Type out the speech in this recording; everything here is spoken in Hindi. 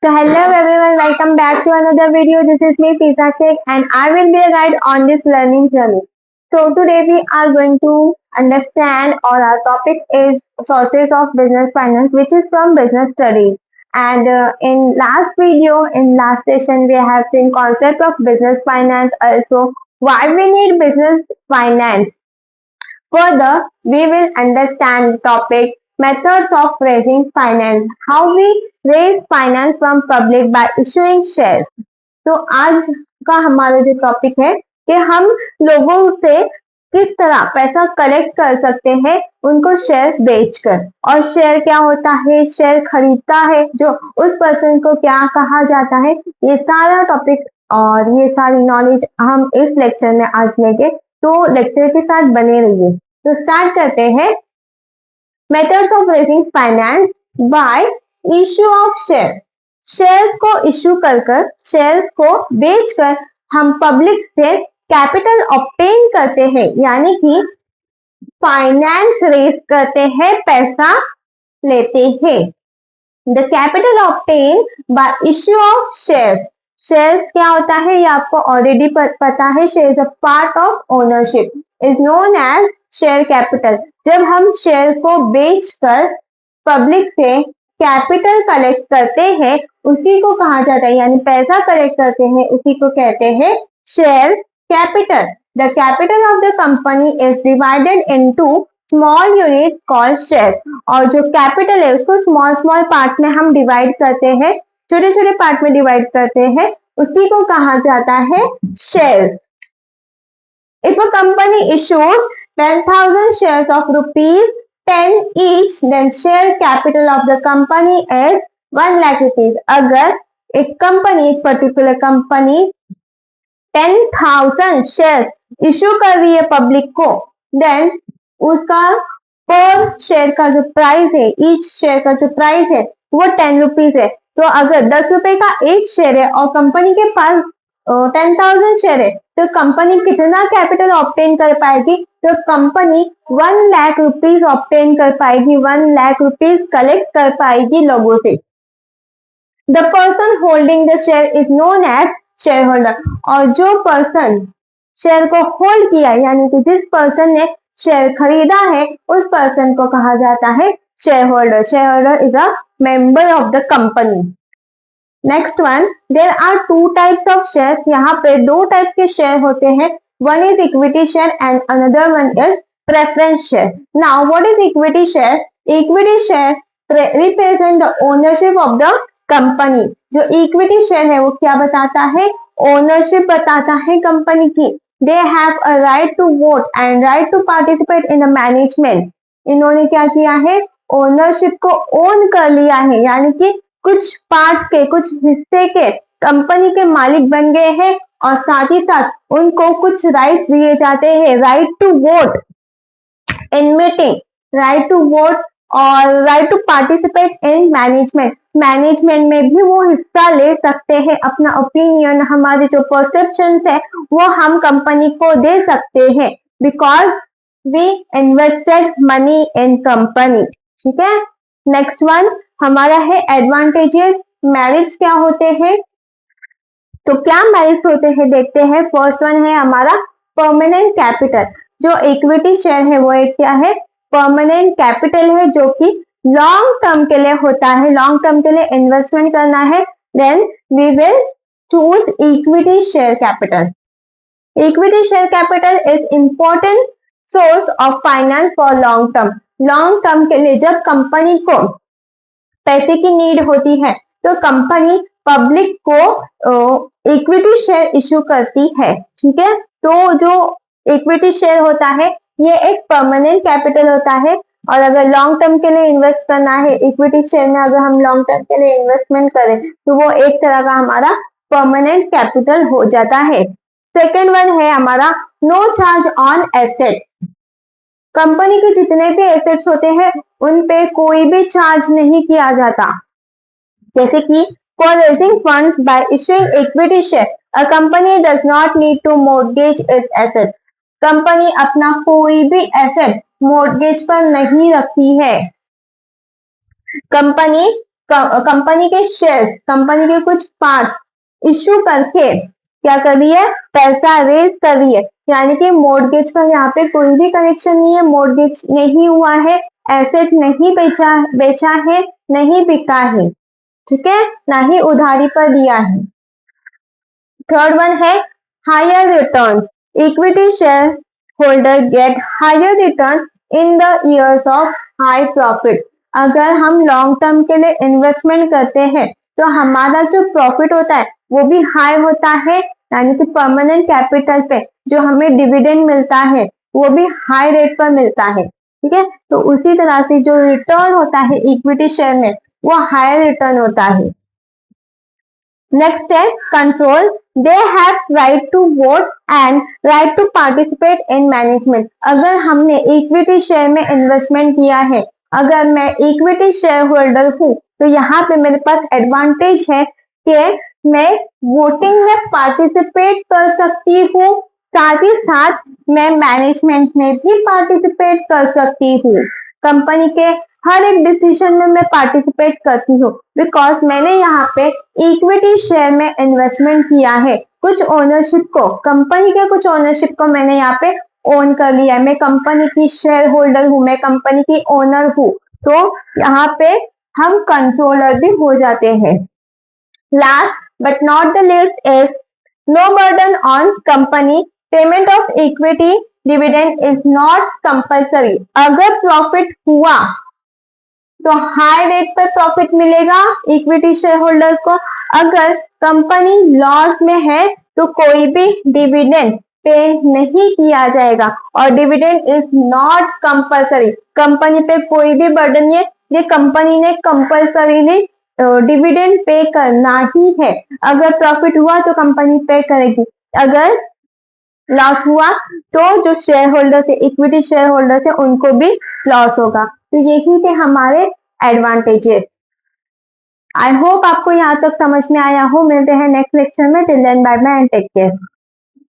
So hello everyone, welcome back to another video. This is me Fiza Sheikh and I will be a guide on this learning journey. So today we are going to understand or our topic is sources of business finance which is from business studies. And in last video, in last session we have seen concept of business finance, also why we need business finance. Further, we will understand the topic methods of raising finance, how we raise finance from public by issuing shares. तो आज का हमारा जो टॉपिक है कि हम लोगों से किस तरह पैसा कलेक्ट कर सकते हैं उनको शेयर बेचकर। और शेयर क्या होता है, शेयर खरीदता है जो उस पर्सन को क्या कहा जाता है, ये सारा टॉपिक और ये सारी नॉलेज हम इस लेक्चर में आज लेंगे। तो लेक्चर के साथ बने रहिए। तो स्टार्ट करते हैं। Methods of raising finance by issue of share. Shares को इश्यू कर शेयर्स को बेचकर हम पब्लिक से कैपिटल ऑब्टेन करते हैं, यानी कि फाइनेंस रेज करते हैं, पैसा लेते हैं। The capital obtain by issue of shares. Shares क्या होता है ये आपको ऑलरेडी पता है। Share a part of ownership is known as share capital. जब हम शेयर को बेचकर पब्लिक से कैपिटल कलेक्ट करते हैं उसी को कहा जाता है, यानी पैसा कलेक्ट करते हैं उसी को कहते हैं share capital. The capital of the company is divided into small unit called share. और जो कैपिटल है उसको स्मॉल स्मॉल पार्ट में हम डिवाइड करते हैं, छोटे छोटे पार्ट में डिवाइड करते हैं, उसी को कहा जाता है share. If a company issues 10,000 shares of rupees 10 each, then share capital of the company is 1 lakh rupees. अगर एक कंपनी, एक पर्टिकुलर कंपनी 10,000 शेयर इश्यू कर रही है पब्लिक को, देन उसका पर शेयर का जो प्राइस है, ईच शेयर का जो प्राइस है वो 10 रुपीज है। तो अगर 10 रुपए का एक शेयर है और कंपनी के पास 10,000 शेयर है तो कंपनी कितना कैपिटल ऑब्टेन कर पाएगी? तो कंपनी 1 लाख रुपीज ऑब्टेन कर पाएगी, 1 लाख रुपीज कलेक्ट कर पाएगी लोगों से। The person holding the share is known as share holder. और जो पर्सन शेयर को होल्ड किया, यानी कि जिस पर्सन ने शेयर खरीदा है उस पर्सन को कहा जाता है share holder. Share holder is a member of the company. Next one, there are two types of share. यहाँ पे दो टाइप के शेयर होते हैं, one is equity share and another one is preference share. Now what is equity share? Equity share represent the ownership of the company. जो इक्विटी शेयर है वो क्या बताता है? ओनरशिप बताता है कंपनी की। They have a right to vote and right to participate in the management. इन्होंने क्या किया है? ओनरशिप को ओन कर लिया है, यानी कि कुछ पार्ट के, कुछ हिस्से के कंपनी के मालिक बन गए हैं और साथ ही साथ उनको कुछ राइट दिए जाते हैं, right to vote in meeting, right to vote और right to participate in management. Management में भी वो हिस्सा ले सकते हैं, अपना ओपिनियन, हमारे जो परसेप्शन है वो हम कंपनी को दे सकते हैं, because we invested money in company. ठीक है। नेक्स्ट वन हमारा है एडवांटेजेस। मेरिट्स क्या होते हैं? तो क्या मेरिट्स होते हैं देखते हैं। फर्स्ट वन है हमारा परमानेंट कैपिटल। जो इक्विटी शेयर है वो एक क्या है? परमानेंट कैपिटल है, जो कि लॉन्ग टर्म के लिए होता है, लॉन्ग टर्म के लिए इन्वेस्टमेंट करना है, then we will choose equity share capital. Equity share capital is important source of finance for long term. Long term के लिए जब कंपनी को पैसे की नीड होती है तो कंपनी पब्लिक को इक्विटी शेयर इश्यू करती है। ठीक है। तो जो इक्विटी शेयर होता है ये एक परमानेंट कैपिटल होता है, और अगर लॉन्ग टर्म के लिए इन्वेस्ट करना है इक्विटी शेयर में, अगर हम लॉन्ग टर्म के लिए इन्वेस्टमेंट करें तो वो एक तरह का हमारा परमानेंट कैपिटल हो जाता है। सेकेंड वन है हमारा no charge on asset. Company के जितने भी एसेट्स होते हैं उन पे कोई भी चार्ज नहीं किया जाता। जैसे कि for raising funds by issuing equity share, a company does not need to mortgage its asset. Company अपना कोई भी एसेट मॉर्गेज पर नहीं रखती है। कंपनी कंपनी के शेयर्स, कंपनी के कुछ पार्ट्स इश्यू करके क्या कर रही है, पैसा रेज कर रही है। यानी कि मॉर्गेज का यहाँ पे कोई भी कनेक्शन नहीं है, मॉर्गेज नहीं हुआ है, एसेट नहीं बेचा है, नहीं बिका है, ठीक है, ना ही उधारी पर दिया है। थर्ड वन है higher return. Equity share holder get higher return in the years of high profit. अगर हम लॉन्ग टर्म के लिए इन्वेस्टमेंट करते हैं तो हमारा जो प्रॉफिट होता है वो भी हाई होता है, यानी कि परमानेंट कैपिटल पे जो हमें डिविडेंड मिलता है वो भी हाई रेट पर मिलता है, ठीक है। तो उसी तरह से जो रिटर्न होता है इक्विटी शेयर में वो हायर रिटर्न होता है। नेक्स्ट है control. They have right to vote and right to participate in management. अगर हमने इक्विटी शेयर में इन्वेस्टमेंट किया है, अगर मैं इक्विटी शेयर होल्डर हूँ तो यहाँ पे मेरे पास एडवांटेज है कि मैं वोटिंग में पार्टिसिपेट कर सकती हूँ, साथ ही साथ मैं मैनेजमेंट में भी पार्टिसिपेट कर सकती हूँ। कंपनी के हर एक डिसीजन में मैं पार्टिसिपेट करती हूँ, बिकॉज मैंने यहाँ पे इक्विटी शेयर में इन्वेस्टमेंट किया है। कुछ ओनरशिप को, कंपनी के कुछ ओनरशिप को मैंने यहाँ पे ओन कर लिया है। मैं कंपनी की शेयर होल्डर हूँ, मैं कंपनी की ओनर हूँ, तो यहाँ पे हम कंट्रोलर भी हो जाते हैं। Last but not the list is no burden on company. Payment of equity dividend is not compulsory. अगर प्रॉफिट हुआ तो हाई रेट पर प्रॉफिट मिलेगा इक्विटी शेयर होल्डर को। अगर कंपनी लॉस में है तो कोई भी डिविडेंड पे नहीं किया जाएगा, और dividend is not compulsory. Company पे कोई भी बर्डन नहीं है, ये कंपनी ने कंपल्सरीली डिविडेंड पे करना ही है। अगर प्रॉफिट हुआ तो कंपनी पे करेगी, अगर लॉस हुआ तो जो शेयर होल्डर है, इक्विटी शेयर होल्डर है, उनको भी लॉस होगा। तो यही थे हमारे एडवांटेजेस। आई होप आपको यहाँ तक समझ में आया हो। मिलते हैं नेक्स्ट लेक्चर में। Till then bye bye and take care.